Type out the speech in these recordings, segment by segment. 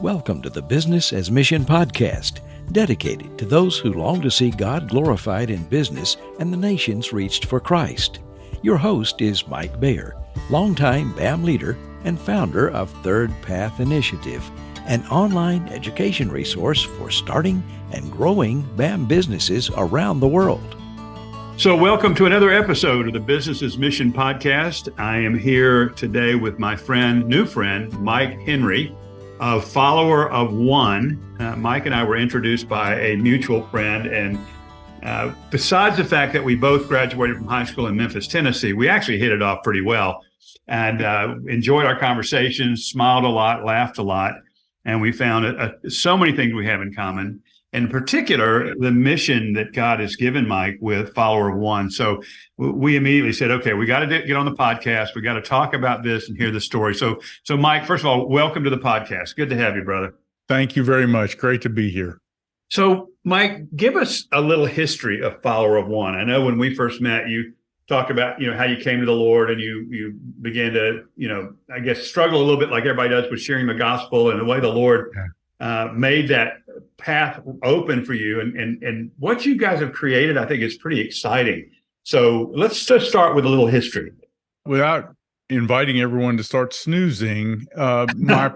Welcome to the Business as Mission podcast, dedicated to those who long to see God glorified in business and the nations reached for Christ. Your host is Mike Bayer, longtime BAM leader and founder of Third Path Initiative, an online education resource for starting and growing BAM businesses around the world. So welcome to another episode of the Business as Mission podcast. I am here today with my new friend, Mike Henry, a follower of one. Mike and I were introduced by a mutual friend, and besides the fact that we both graduated from high school in Memphis, Tennessee, we actually hit it off pretty well and enjoyed our conversations, smiled a lot, laughed a lot, and we found so many things we have in common. In particular, the mission that God has given Mike with Follower of One. So we immediately said, okay, we got to get on the podcast. We got to talk about this and hear the story. So Mike, first of all, welcome to the podcast. Good to have you, brother. Thank you very much. Great to be here. So Mike, give us a little history of Follower of One. I know when we first met, you talked about, how you came to the Lord and you began to, I guess, struggle a little bit like everybody does with sharing the gospel and the way the Lord made that path open for you, and what you guys have created, I think is pretty exciting. So let's just start with a little history. Without inviting everyone to start snoozing, my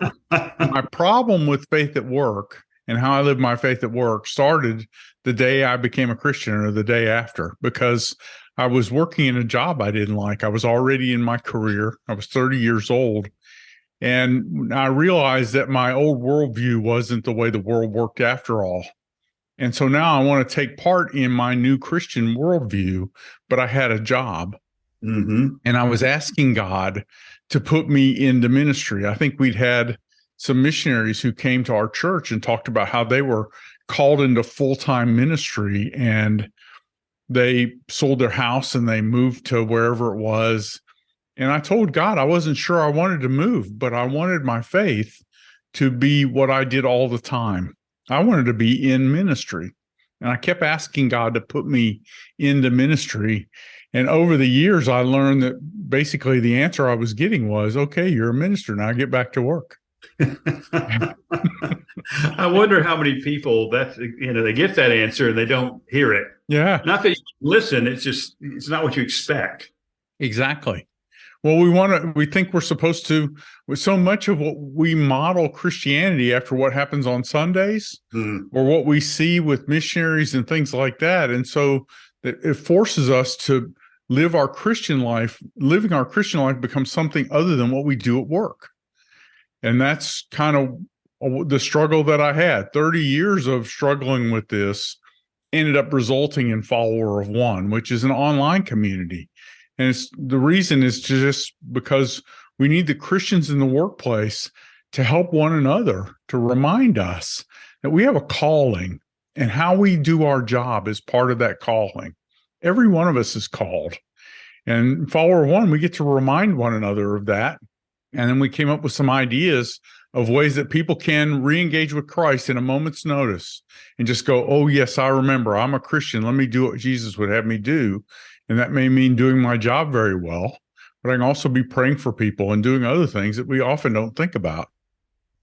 problem with faith at work and how I live my faith at work started the day I became a Christian or the day after, because I was working in a job I didn't like. I was already in my career. I was 30 years old. And I realized that my old worldview wasn't the way the world worked after all. And so now I want to take part in my new Christian worldview, but I had a job. Mm-hmm. And I was asking God to put me into ministry. I think we'd had some missionaries who came to our church and talked about how they were called into full-time ministry, and they sold their house and they moved to wherever it was. And I told God I wasn't sure I wanted to move, but I wanted my faith to be what I did all the time. I wanted to be in ministry. And I kept asking God to put me into ministry. And over the years, I learned that basically the answer I was getting was, okay, you're a minister, now get back to work. I wonder how many people they get that answer and they don't hear it. Yeah. Not that you listen, it's not what you expect. Exactly. Well, we think we're supposed to, with so much of what we model Christianity after what happens on Sundays or what we see with missionaries and things like that. And so it forces us to living our Christian life becomes something other than what we do at work. And that's kind of the struggle that I had. 30 years of struggling with this ended up resulting in Follower of One, which is an online community. And the reason is just because we need the Christians in the workplace to help one another, to remind us that we have a calling, and how we do our job is part of that calling. Every one of us is called. And Follower of One, we get to remind one another of that. And then we came up with some ideas of ways that people can re-engage with Christ in a moment's notice and just go, oh, yes, I remember. I'm a Christian. Let me do what Jesus would have me do. And that may mean doing my job very well, but I can also be praying for people and doing other things that we often don't think about.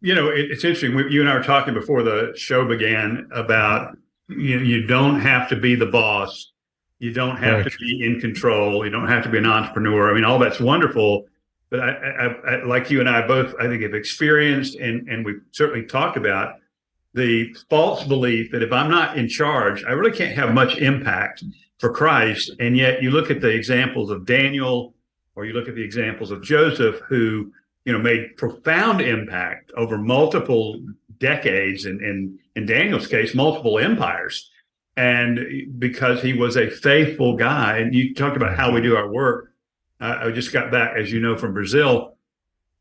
It's interesting. You and I were talking before the show began about, you don't have to be the boss. You don't have to be in control. You don't have to be an entrepreneur. I mean, all that's wonderful. But I like you and I both, I think, have experienced and we've certainly talked about the false belief that if I'm not in charge, I really can't have much impact for Christ. And yet you look at the examples of Daniel, or you look at the examples of Joseph, who, made profound impact over multiple decades, and in Daniel's case, multiple empires. And because he was a faithful guy, and you talked about how we do our work. I just got back, as you know, from Brazil.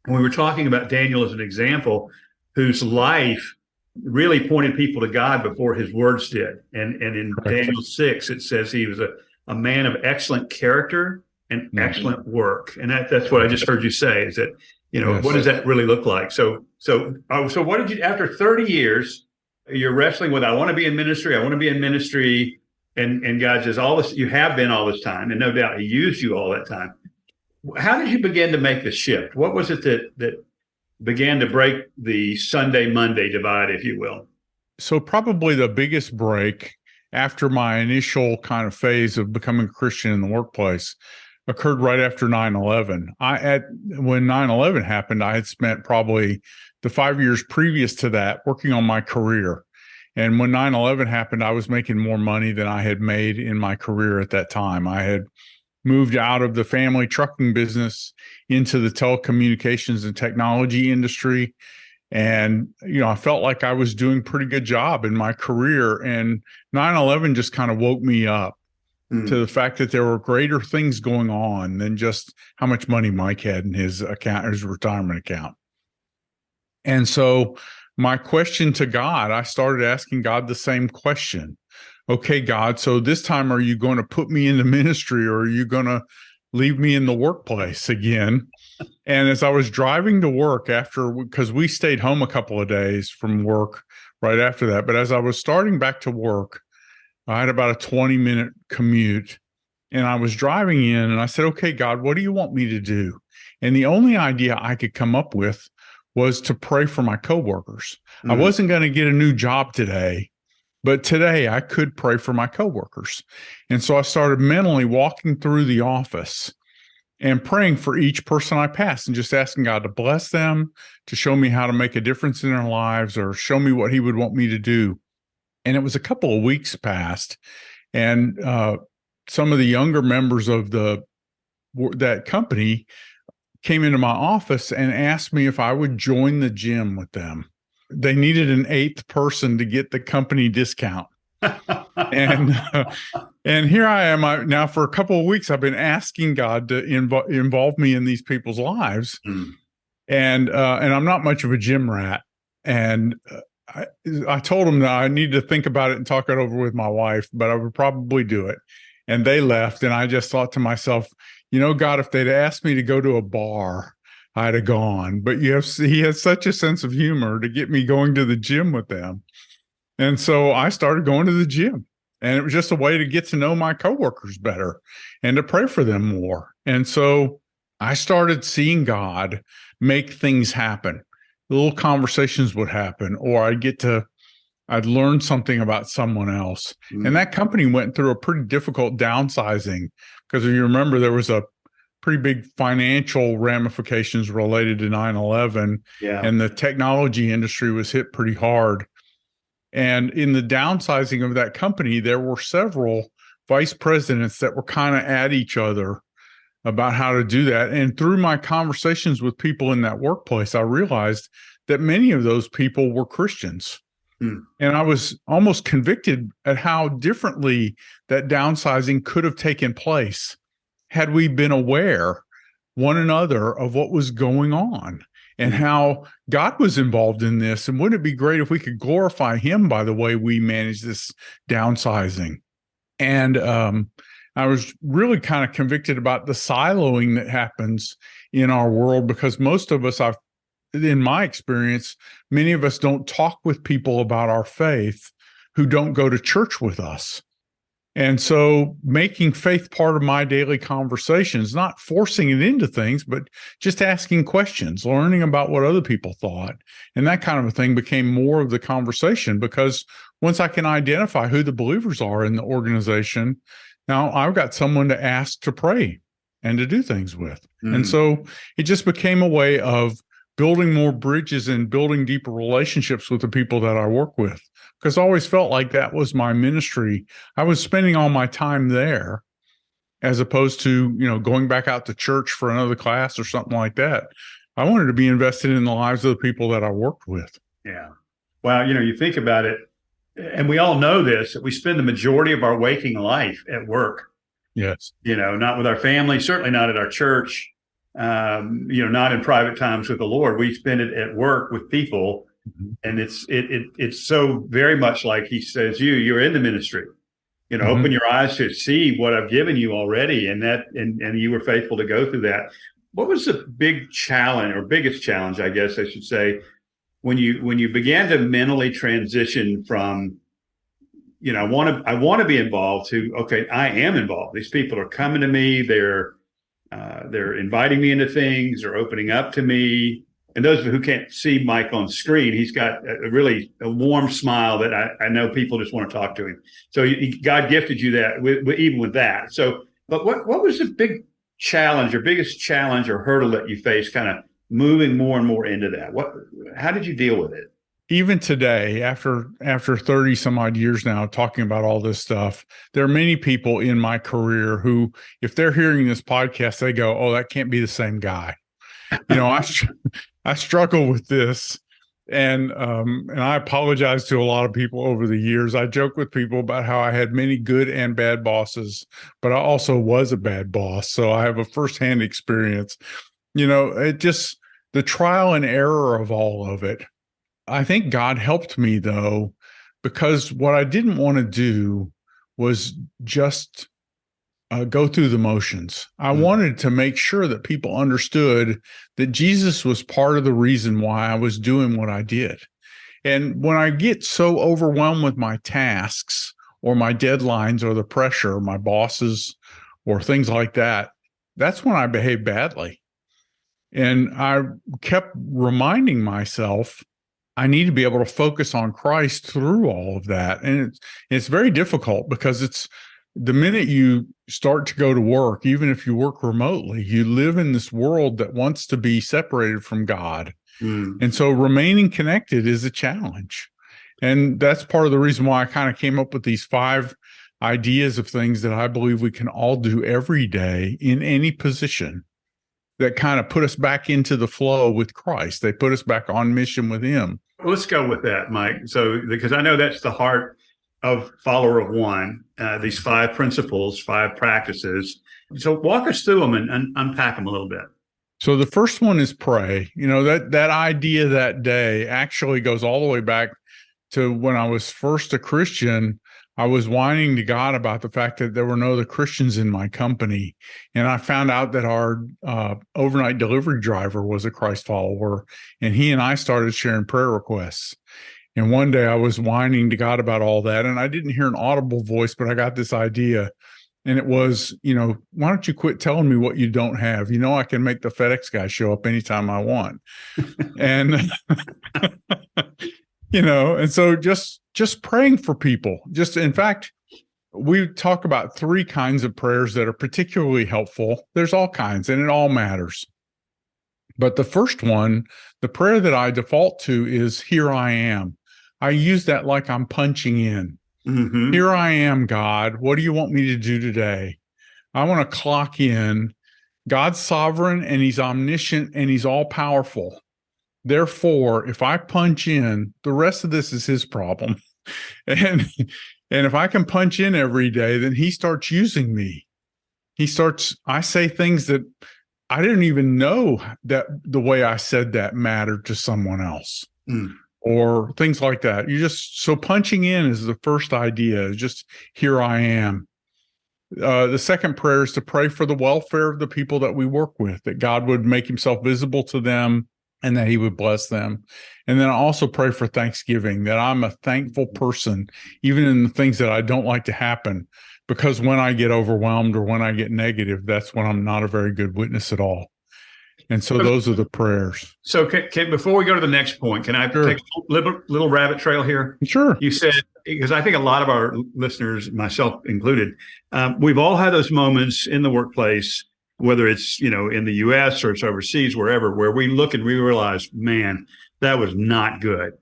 And we were talking about Daniel as an example, whose life really pointed people to God before his words did. And in Daniel 6, it says he was a man of excellent character and excellent work. And that's what I just heard you say, is that, yes. What does that really look like? So what did you, after 30 years, you're wrestling with, I want to be in ministry. And God says, all this, you have been all this time. And no doubt he used you all that time. How did you begin to make the shift? What was it that began to break the Sunday Monday divide, if you will? So probably the biggest break after my initial kind of phase of becoming a Christian in the workplace occurred right after 9/11. When 9/11 happened, I had spent probably the 5 years previous to that working on my career. And when 9/11 happened, I was making more money than I had made in my career at that time. I had moved out of the family trucking business into the telecommunications and technology industry. And, I felt like I was doing a pretty good job in my career. And 9/11 just kind of woke me up to the fact that there were greater things going on than just how much money Mike had in his account, his retirement account. And so my question to God, I started asking God the same question. Okay, God, so this time, are you going to put me in the ministry, or are you going to leave me in the workplace again? And as I was driving to work because we stayed home a couple of days from work right after that, but as I was starting back to work, I had about a 20-minute commute, and I was driving in, and I said, okay, God, what do you want me to do? And the only idea I could come up with was to pray for my coworkers. I wasn't going to get a new job today, but today I could pray for my coworkers. And so I started mentally walking through the office and praying for each person I passed and just asking God to bless them, to show me how to make a difference in their lives, or show me what he would want me to do. And it was a couple of weeks passed, and some of the younger members of that company came into my office and asked me if I would join the gym with them. They needed an 8th person to get the company discount. and here I am. Now for a couple of weeks, I've been asking God to involve me in these people's lives. And I'm not much of a gym rat. And I told them that I need to think about it and talk it over with my wife, but I would probably do it. And they left. And I just thought to myself, God, if they'd asked me to go to a bar, I'd have gone. But he has such a sense of humor to get me going to the gym with them. And so I started going to the gym, and it was just a way to get to know my coworkers better and to pray for them more. And so I started seeing God make things happen. Little conversations would happen, or I'd learn something about someone else. And that company went through a pretty difficult downsizing, because if you remember, there was a pretty big financial ramifications related to 9/11, and the technology industry was hit pretty hard. And in the downsizing of that company, there were several vice presidents that were kind of at each other about how to do that. And through my conversations with people in that workplace, I realized that many of those people were Christians. And I was almost convicted at how differently that downsizing could have taken place had we been aware one another of what was going on and how God was involved in this. And wouldn't it be great if we could glorify him by the way we manage this downsizing? And I was really kind of convicted about the siloing that happens in our world, because most of us, in my experience, many of us don't talk with people about our faith who don't go to church with us. And so making faith part of my daily conversations, not forcing it into things, but just asking questions, learning about what other people thought. And that kind of a thing became more of the conversation, because once I can identify who the believers are in the organization, now I've got someone to ask to pray and to do things with. And so it just became a way of building more bridges and building deeper relationships with the people that I work with, because I always felt like that was my ministry. I was spending all my time there as opposed to, going back out to church for another class or something like that. I wanted to be invested in the lives of the people that I worked with. Yeah. Well, you think about it, and we all know this, that we spend the majority of our waking life at work. Yes. Not with our family, certainly not at our church. Not in private times with the Lord. We spend it at work with people, and it's so very much like he says, you're in the ministry. Open your eyes to see what I've given you already, and you were faithful to go through that. What was the big challenge, or biggest challenge, I guess I should say, when you began to mentally transition from, I want to be involved, to, okay, I am involved. These people are coming to me. They're inviting me into things, or opening up to me, and those who can't see Mike on screen, he's got a really warm smile that I know people just want to talk to him. So God gifted you that even with that. So, but what was the big challenge, or biggest challenge or hurdle that you faced, kind of moving more and more into that? How did you deal with it? Even today, after 30 some odd years now talking about all this stuff, there are many people in my career who, if they're hearing this podcast, they go, "Oh, that can't be the same guy." I struggle with this, and I apologize to a lot of people over the years. I joke with people about how I had many good and bad bosses, but I also was a bad boss, so I have a firsthand experience. It just, the trial and error of all of it. I think God helped me, though, because what I didn't want to do was just go through the motions. I wanted to make sure that people understood that Jesus was part of the reason why I was doing what I did. And when I get so overwhelmed with my tasks or my deadlines or the pressure, my bosses or things like that, that's when I behave badly. And I kept reminding myself, I need to be able to focus on Christ through all of that. And it's very difficult, because it's the minute you start to go to work, even if you work remotely, you live in this world that wants to be separated from God. And so remaining connected is a challenge. And that's part of the reason why I kind of came up with these 5 ideas of things that I believe we can all do every day in any position, that kind of put us back into the flow with Christ. They put us back on mission with Him. Well, let's go with that, Mike. So, because I know that's the heart of Follower of One, these 5 principles, 5 practices. So walk us through them and unpack them a little bit. So the first one is pray. That idea that day actually goes all the way back to when I was first a Christian. I was whining to God about the fact that there were no other Christians in my company. And I found out that our overnight delivery driver was a Christ follower, and he and I started sharing prayer requests. And one day I was whining to God about all that, and I didn't hear an audible voice, but I got this idea. And it was, why don't you quit telling me what you don't have? I can make the FedEx guy show up anytime I want. And, and so just praying for people. In fact, we talk about 3 kinds of prayers that are particularly helpful. There's all kinds, and it all matters. But the first one, the prayer that I default to is, "Here I am." I use that like I'm punching in. Mm-hmm. Here I am, God. What do you want me to do today? I want to clock in. God's sovereign, and He's omniscient, and He's all powerful. Therefore, if I punch in, the rest of this is His problem. And if I can punch in every day, then He starts using me. I say things that I didn't even know that the way I said that mattered to someone else. Or things like that. So punching in is the first idea, just here I am. The second prayer is to pray for the welfare of the people that we work with, that God would make Himself visible to them and that He would bless them. And then I also pray for thanksgiving, that I'm a thankful person, even in the things that I don't like to happen, because when I get overwhelmed or when I get negative, that's when I'm not a very good witness at all. And so those are the prayers. So before we go to the next point, can I take a little rabbit trail here? Sure. You said, because I think a lot of our listeners, myself included, we've all had those moments in the workplace, whether it's, in the U.S. or it's overseas, wherever, where we look and we realize, man, that was not good.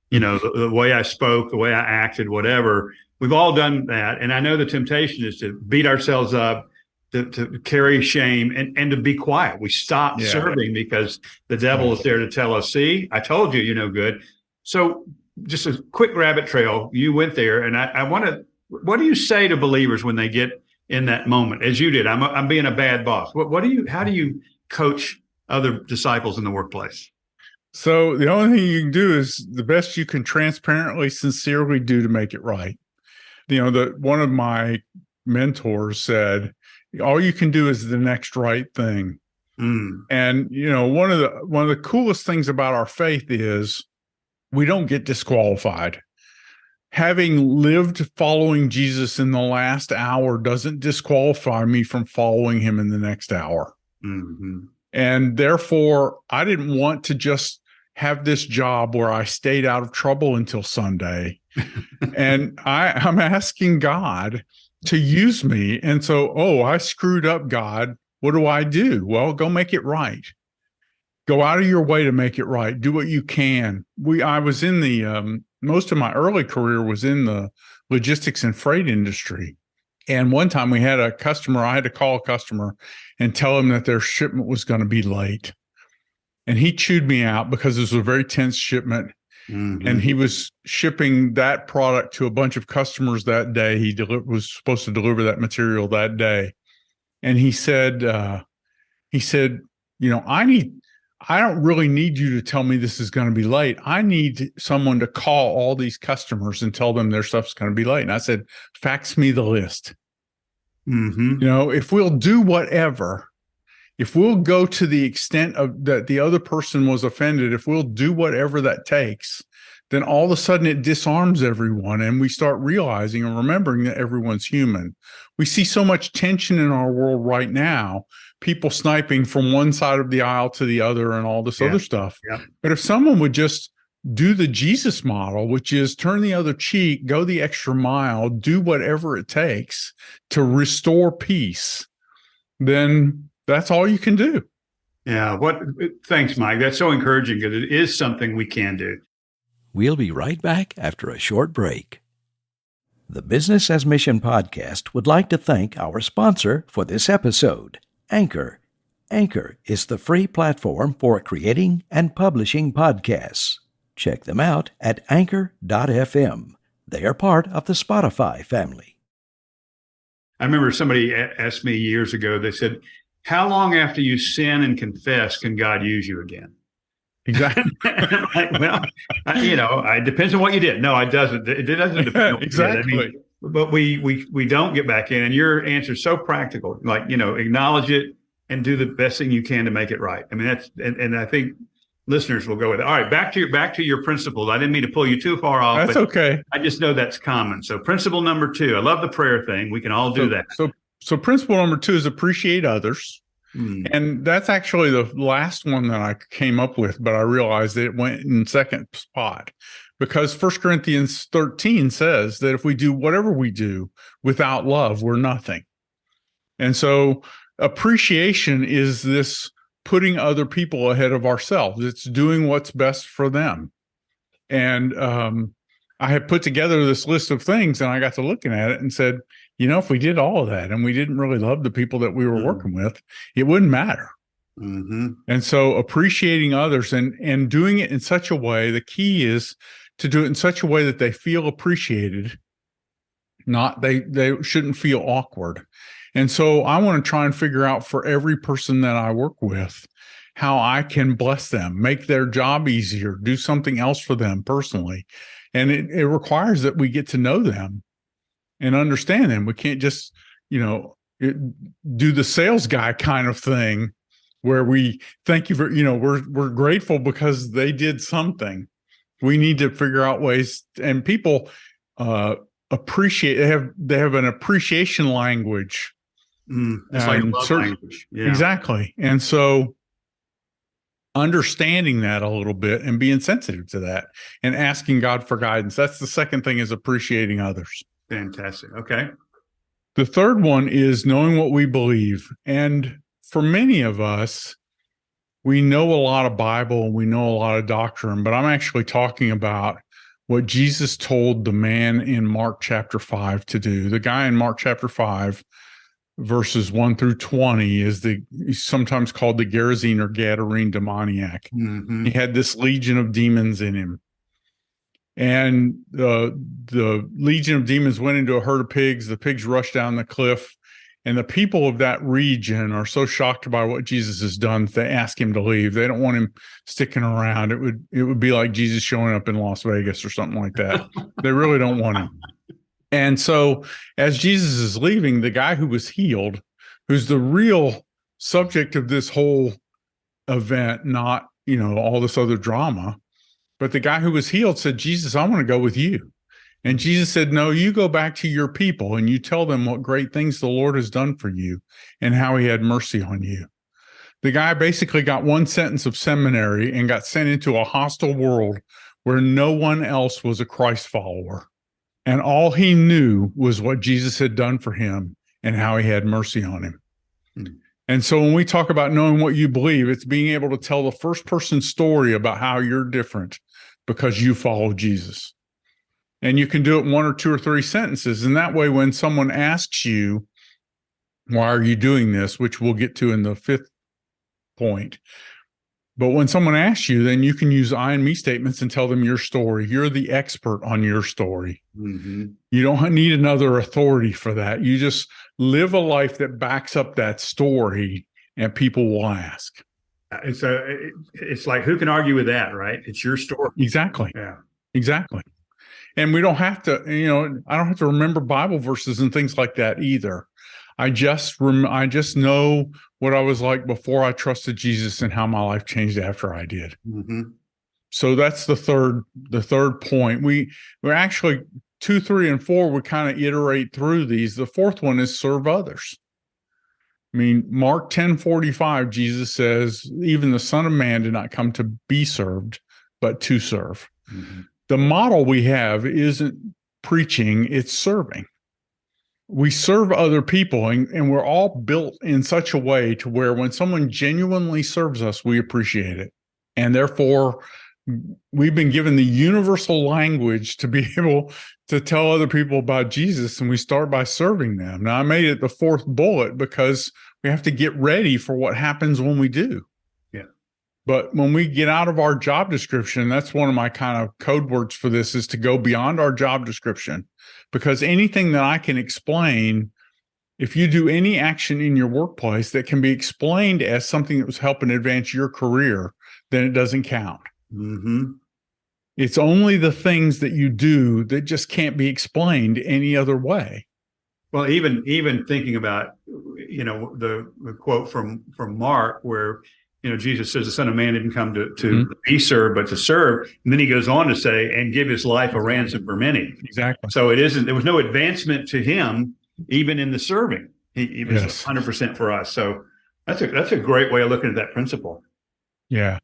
The way I spoke, the way I acted, whatever. We've all done that. And I know the temptation is to beat ourselves up, to carry shame and to be quiet. We stop serving because the devil is there to tell us, see, I told you, you're no good. So just a quick rabbit trail. You went there, and I want to, what do you say to believers when they get in that moment, as you did? I'm being a bad boss. How do you coach other disciples in the workplace? So the only thing you can do is the best you can transparently, sincerely do to make it right. One of my mentors said, all you can do is the next right thing. And, one of the coolest things about our faith is we don't get disqualified. Having lived following Jesus in the last hour doesn't disqualify me from following Him in the next hour. Mm-hmm. And therefore, I didn't want to just have this job where I stayed out of trouble until Sunday. And I'm asking God to use me. And so, I screwed up, God. What do I do? Well, go make it right. Go out of your way to make it right. Do what you can. I was in the, most of my early career was in the logistics and freight industry. And one time we had a customer, I had to call a customer and tell him that their shipment was going to be late. And he chewed me out because it was a very tense shipment. Mm-hmm. And he was shipping that product to a bunch of customers that day. He was supposed to deliver that material that day. And he said, I don't really need you to tell me this is going to be late. I need someone to call all these customers and tell them their stuff's going to be late. And I said, fax me the list. Mm-hmm. If we'll do whatever, if we'll go to the extent of that the other person was offended, if we'll do whatever that takes, then all of a sudden it disarms everyone. And we start realizing and remembering that everyone's human. We see so much tension in our world right now, people sniping from one side of the aisle to the other and all this other stuff. Yeah. But if someone would just do the Jesus model, which is turn the other cheek, go the extra mile, do whatever it takes to restore peace, then that's all you can do. Yeah. Thanks, Mike. That's so encouraging because it is something we can do. We'll be right back after a short break. The Business as Mission podcast would like to thank our sponsor for this episode, Anchor. Anchor is the free platform for creating and publishing podcasts. Check them out at anchor.fm. They are part of the Spotify family. I remember somebody asked me years ago, they said, how long after you sin and confess can God use you again? Exactly. Well, it depends on what you did. No, it doesn't. It doesn't depend on what exactly. You did. But we don't get back in. And your answer is so practical. Like, acknowledge it and do the best thing you can to make it right. I mean, and I think listeners will go with it. All right, back to your principles. I didn't mean to pull you too far off. That's okay. I just know that's common. So principle number 2, I love the prayer thing. We can all do that. So principle number 2 is appreciate others. And that's actually the last one that I came up with, but I realized that it went in second spot because 1 Corinthians 13 says that if we do whatever we do without love, we're nothing. And so appreciation is this putting other people ahead of ourselves. It's doing what's best for them. And I had put together this list of things and I got to looking at it and said, if we did all of that and we didn't really love the people that we were working with, it wouldn't matter. Mm-hmm. And so appreciating others and doing it in such a way, the key is to do it in such a way that they feel appreciated, not they shouldn't feel awkward. And so I want to try and figure out for every person that I work with, how I can bless them, make their job easier, do something else for them personally. And it requires that we get to know them and understand them. We can't just, do the sales guy kind of thing where we thank you for, we're grateful because they did something. We need to figure out ways, and people appreciate. They have an appreciation language. It's like a love language. Yeah. Exactly. And so understanding that a little bit and being sensitive to that and asking God for guidance. That's the second thing, is appreciating others. Fantastic. Okay. The third one is knowing what we believe. And for many of us, we know a lot of Bible and we know a lot of doctrine, but I'm actually talking about what Jesus told the man in Mark chapter 5 to do. The guy in Mark chapter 5, verses 1 through 20, he's sometimes called the Gerasene or Gadarene demoniac. Mm-hmm. He had this legion of demons in him. And the legion of demons went into a herd of pigs. The pigs rushed down the cliff. And the people of that region are so shocked by what Jesus has done that they ask him to leave. They don't want him sticking around. It would be like Jesus showing up in Las Vegas or something like that. They really don't want him. And so as Jesus is leaving, the guy who was healed, who's the real subject of this whole event, not, all this other drama, but the guy who was healed said, Jesus, I want to go with you. And Jesus said, no, you go back to your people and you tell them what great things the Lord has done for you and how he had mercy on you. The guy basically got one sentence of seminary and got sent into a hostile world where no one else was a Christ follower. And all he knew was what Jesus had done for him and how he had mercy on him. Mm-hmm. And so when we talk about knowing what you believe, it's being able to tell the first person story about how you're different because you follow Jesus. And you can do it in 1 or 2 or 3 sentences. And that way, when someone asks you, why are you doing this? Which we'll get to in the 5th point. But when someone asks you, then you can use I and me statements and tell them your story. You're the expert on your story. Mm-hmm. You don't need another authority for that. You just live a life that backs up that story, and people will ask. It's like, who can argue with that, right? It's your story. Exactly. Yeah. Exactly. And we don't have to, I don't have to remember Bible verses and things like that either. I just know what I was like before I trusted Jesus and how my life changed after I did. Mm-hmm. So that's the third point. We're actually 2, 3, and 4, we kind of iterate through these. The 4th one is serve others. I mean, Mark 10:45, Jesus says, even the Son of Man did not come to be served, but to serve. Mm-hmm. The model we have isn't preaching, it's serving. We serve other people, and we're all built in such a way to where when someone genuinely serves us, we appreciate it. And therefore, we've been given the universal language to be able to tell other people about Jesus, and we start by serving them. Now, I made it the 4th bullet because we have to get ready for what happens when we do. Yeah. But when we get out of our job description, that's one of my kind of code words for this, is to go beyond our job description. Because anything that I can explain, if you do any action in your workplace that can be explained as something that was helping advance your career, then it doesn't count. Mm-hmm. It's only the things that you do that just can't be explained any other way. Well, even thinking about, the quote from Mark where, Jesus says the Son of Man didn't come to mm-hmm. be served, but to serve. And then he goes on to say, and give his life a ransom for many. Exactly. So there was no advancement to him, even in the serving. He was 100% for us. So that's a great way of looking at that principle. Yeah.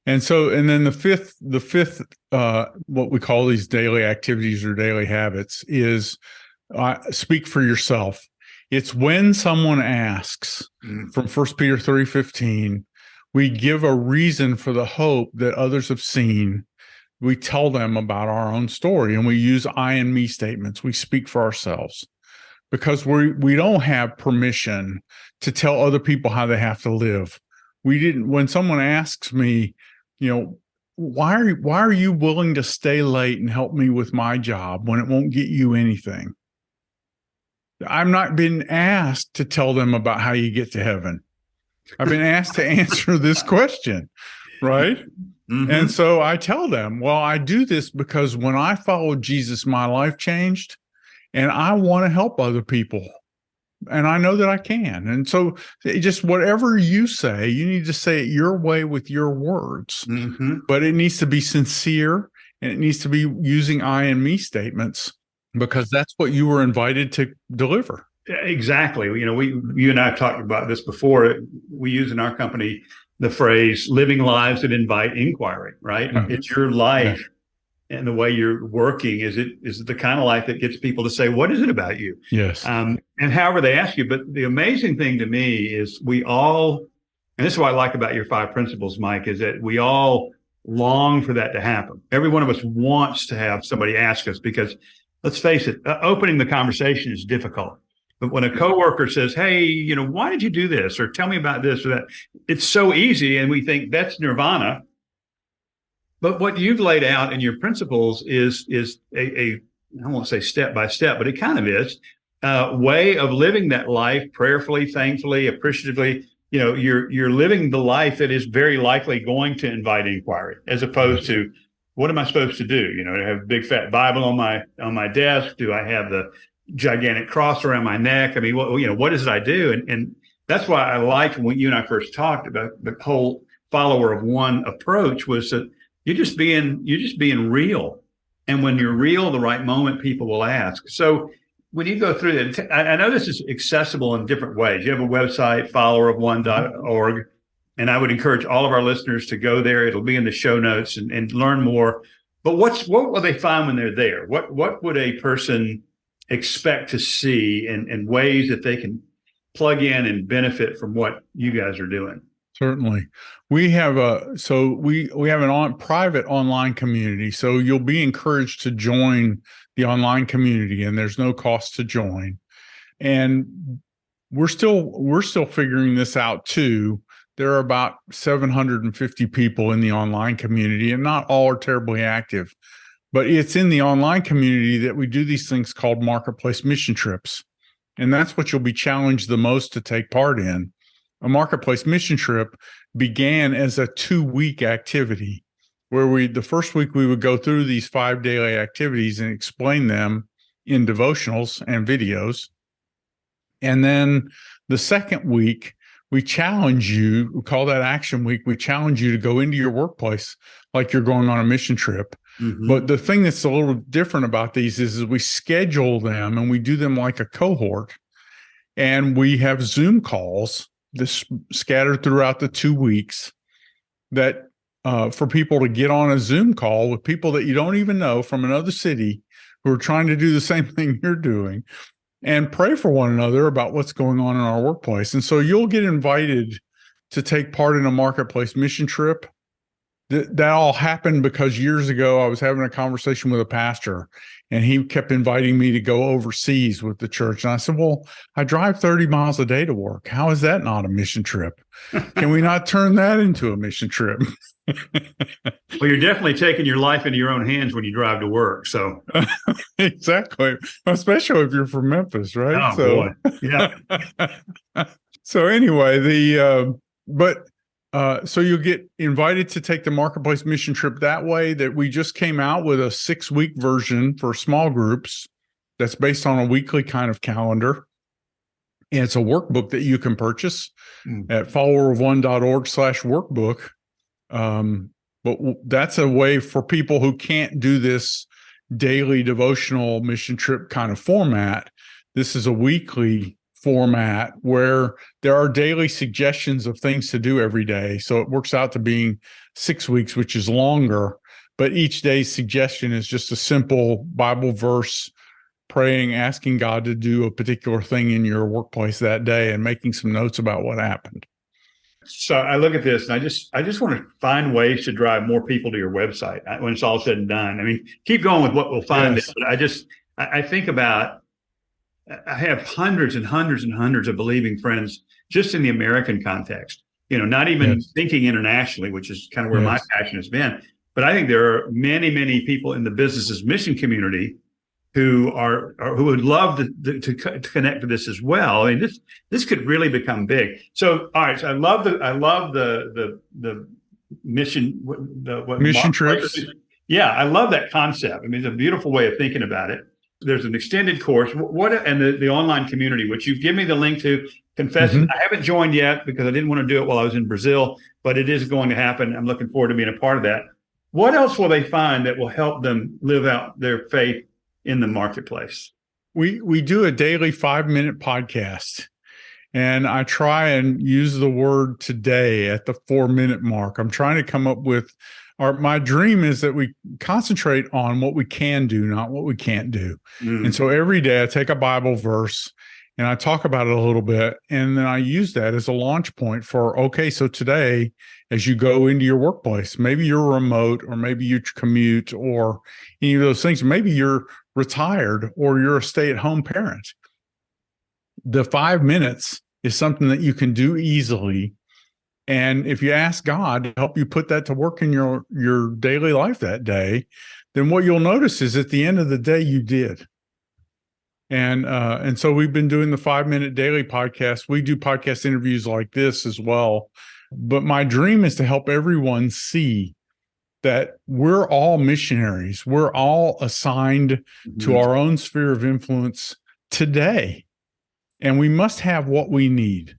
And then the fifth, what we call these daily activities or daily habits is speak for yourself. It's when someone asks from 1 Peter 3:15, we give a reason for the hope that others have seen. We tell them about our own story, and we use I and me statements. We speak for ourselves because we don't have permission to tell other people how they have to live. When someone asks me, why are you willing to stay late and help me with my job when it won't get you anything? I'm not being asked to tell them about how you get to heaven. I've been asked to answer this question, right? Mm-hmm. And so I tell them, well, I do this because when I followed Jesus, my life changed, and I want to help other people. And I know that I can. And so just whatever you say, you need to say it your way with your words. Mm-hmm. But it needs to be sincere, and it needs to be using I and me statements, because that's what you were invited to deliver. Exactly. You and I have talked about this before. We use in our company the phrase living lives that invite inquiry, right? Mm-hmm. It's your life. Yeah. And the way you're working, is it the kind of life that gets people to say, what is it about you? Yes. And however they ask you. But the amazing thing to me is we all, and this is what I like about your 5 principles, Mike, is that we all long for that to happen. Every one of us wants to have somebody ask us, because let's face it, opening the conversation is difficult. But when a coworker says, hey, why did you do this? Or tell me about this or that, it's so easy. And we think that's nirvana. But what you've laid out in your principles is I won't say step by step, but it kind of is a way of living that life prayerfully, thankfully, appreciatively. You're living the life that is very likely going to invite inquiry, as opposed to, what am I supposed to do? Do I have a big fat Bible on my desk? Do I have the gigantic cross around my neck? I mean, what is it I do? And that's why I liked when you and I first talked about the whole follower of one approach, was that you're just being real. And when you're real, the right moment, people will ask. So when you go through that, I know this is accessible in different ways. You have a website, followerofone.org. And I would encourage all of our listeners to go there. It'll be in the show notes and learn more. But what will they find when they're there? What would a person expect to see in ways that they can plug in and benefit from what you guys are doing? Certainly. We have we have an private online community. So you'll be encouraged to join the online community, and there's no cost to join. And we're still figuring this out too. There are about 750 people in the online community, and not all are terribly active. But it's in the online community that we do these things called marketplace mission trips. And that's what you'll be challenged the most to take part in. A marketplace mission trip began as a 2-week activity where the first week we would go through these 5 daily activities and explain them in devotionals and videos. And then the second week, we challenge you, we call that Action Week. We challenge you to go into your workplace like you're going on a mission trip. Mm-hmm. But the thing that's a little different about these is we schedule them and we do them like a cohort. And we have Zoom calls scattered throughout the 2 weeks that for people to get on a Zoom call with people that you don't even know from another city who are trying to do the same thing you're doing, and pray for one another about what's going on in our workplace. And so you'll get invited to take part in a marketplace mission trip. That all happened because years ago I was having a conversation with a pastor, and he kept inviting me to go overseas with the church. And I said, well, I drive 30 miles a day to work. How is that not a mission trip? Can we not turn that into a mission trip? Well, you're definitely taking your life into your own hands when you drive to work. So exactly, especially if you're from Memphis, right? Oh, boy. Yeah. So anyway, so you'll get invited to take the marketplace mission trip that way. That we just came out with a 6-week version for small groups that's based on a weekly kind of calendar. And it's a workbook that you can purchase at followerofone.org/workbook. But that's a way for people who can't do this daily devotional mission trip kind of format. This is a weekly format where there are daily suggestions of things to do every day. So it works out to being 6 weeks, which is longer, but each day's suggestion is just a simple Bible verse, praying, asking God to do a particular thing in your workplace that day, and making some notes about what happened. So I look at this and I just want to find ways to drive more people to your website when it's all said and done. I mean, keep going with what we'll find. Yes. But I think about, I have hundreds and hundreds and hundreds of believing friends just in the American context, not even thinking internationally, which is kind of where my passion has been. But I think there are many, many people in the business mission community who would love to connect to this as well. I mean, this could really become big. So, all right. So I love the mission, mission trips. Yeah, I love that concept. I mean, it's a beautiful way of thinking about it. There's an extended course. And the online community, which you've given me the link to. Confessing, I haven't joined yet because I didn't want to do it while I was in Brazil, but it is going to happen. I'm looking forward to being a part of that. What else will they find that will help them live out their faith in the marketplace? We do a daily 5-minute podcast, and I try and use the word today at the 4-minute mark. I'm trying to come up with my dream is that we concentrate on what we can do, not what we can't do. And so every day I take a Bible verse and I talk about it a little bit, and then I use that as a launch point for, okay, so today, as you go into your workplace, maybe you're remote, or maybe you commute, or any of those things. Maybe you're retired, or you're a stay-at-home parent. The 5 minutes is something that you can do easily. And if you ask God to help you put that to work in your daily life that day, then what you'll notice is at the end of the day, you did. And so we've been doing the 5-minute daily podcast. We do podcast interviews like this as well. But my dream is to help everyone see that we're all missionaries. We're all assigned to our own sphere of influence today. And we must have what we need.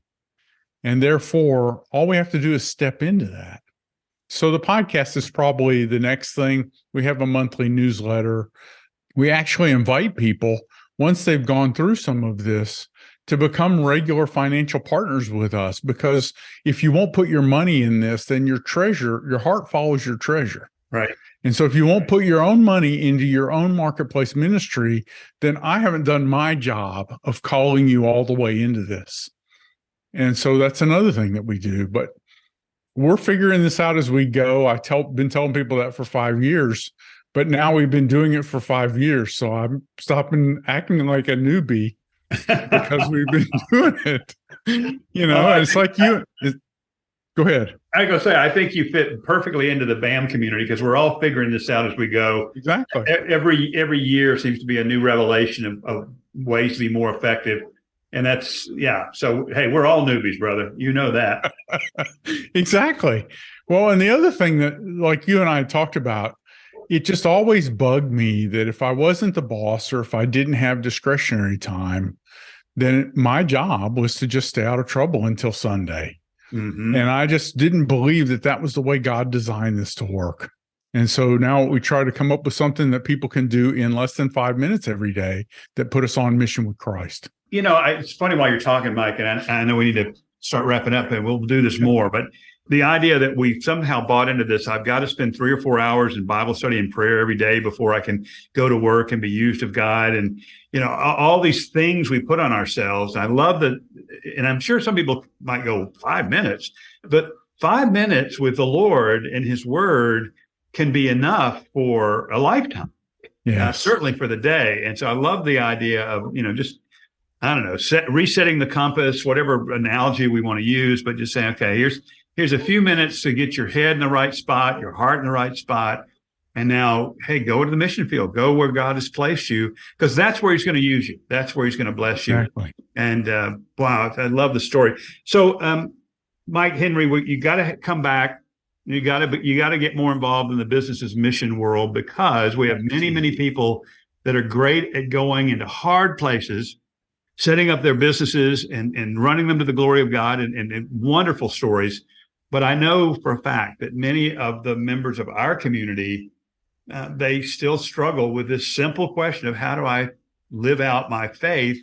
And therefore, all we have to do is step into that. So the podcast is probably the next thing. We have a monthly newsletter. We actually invite people, once they've gone through some of this, to become regular financial partners with us, because if you won't put your money in this, then your heart follows your treasure. Right. And so if you won't put your own money into your own marketplace ministry, then I haven't done my job of calling you all the way into this. And so that's another thing that we do. But we're figuring this out as we go. Been telling people that for 5 years, but now we've been doing it for 5 years. So I'm stopping acting like a newbie because we've been doing it. It's like you. Go ahead. I go say, I think you fit perfectly into the BAM community because we're all figuring this out as we go. Exactly. Every year seems to be a new revelation of ways to be more effective. And that's, yeah. So, hey, we're all newbies, brother. You know that. Exactly. Well, and the other thing that, like you and I talked about, it just always bugged me that if I wasn't the boss or if I didn't have discretionary time, then my job was to just stay out of trouble until Sunday. Mm-hmm. And I just didn't believe that was the way God designed this to work. And so now we try to come up with something that people can do in less than 5 minutes every day that put us on mission with Christ. It's funny while you're talking, Mike, and I know we need to start wrapping up and we'll do this more, but the idea that we somehow bought into this, I've got to spend 3 or 4 hours in Bible study and prayer every day before I can go to work and be used of God. And, all these things we put on ourselves. I love that. And I'm sure some people might go 5 minutes, but 5 minutes with the Lord and his word can be enough for a lifetime. Yes. Certainly for the day. And so I love the idea of, just, I don't know, resetting the compass, whatever analogy we want to use, but just saying, okay, here's a few minutes to get your head in the right spot, your heart in the right spot. And now, hey, go to the mission field, go where God has placed you, because that's where he's going to use you. That's where he's going to bless you. Exactly. And wow, I love the story. So, Mike Henry, you got to come back. You got to get more involved in the business's mission world, because we have many, many people that are great at going into hard places, setting up their businesses and running them to the glory of God, and wonderful stories. But I know for a fact that many of the members of our community, they still struggle with this simple question of how do I live out my faith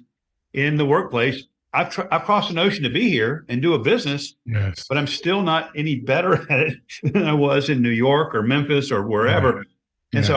in the workplace? I've crossed an ocean to be here and do a business, yes, but I'm still not any better at it than I was in New York or Memphis or wherever. Right. And so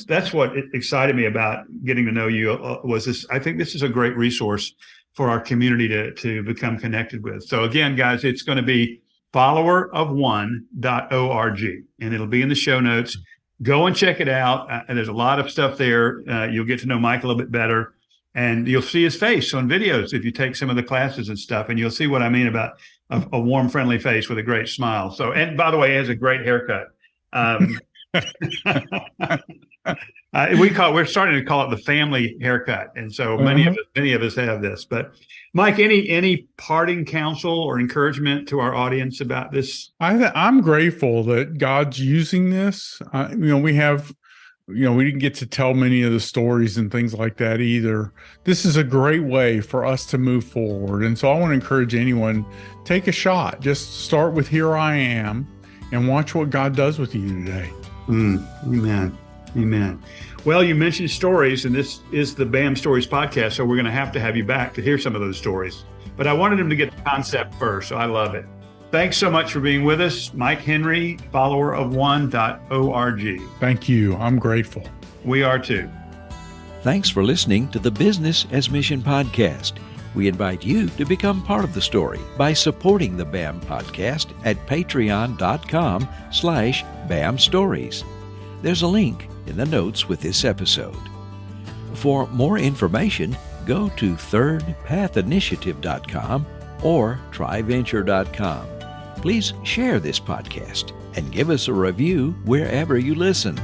that's what excited me about getting to know you was this. I think this is a great resource for our community to become connected with. So again, guys, it's going to be followerofone.org, and it'll be in the show notes. Go and check it out. And there's a lot of stuff there. You'll get to know Mike a little bit better, and you'll see his face on videos if you take some of the classes and stuff, and you'll see what I mean about a warm, friendly face with a great smile. So, and by the way, he has a great haircut. We're starting to call it the family haircut, and so many of us have this. But Mike, any parting counsel or encouragement to our audience about this? I'm grateful that God's using this. We didn't get to tell many of the stories and things like that either. This is a great way for us to move forward, and so I want to encourage anyone, take a shot. Just start with "Here I Am" and watch what God does with you today. Amen. Amen. Well, you mentioned stories, and this is the BAM Stories podcast, so we're going to have you back to hear some of those stories. But I wanted him to get the concept first, so I love it. Thanks so much for being with us, Mike Henry, followerofone.org. Thank you. I'm grateful. We are too. Thanks for listening to the Business as Mission podcast. We invite you to become part of the story by supporting the BAM podcast at patreon.com/BAM Stories. There's a link in the notes with this episode. For more information, go to thirdpathinitiative.com or tryventure.com. Please share this podcast and give us a review wherever you listen.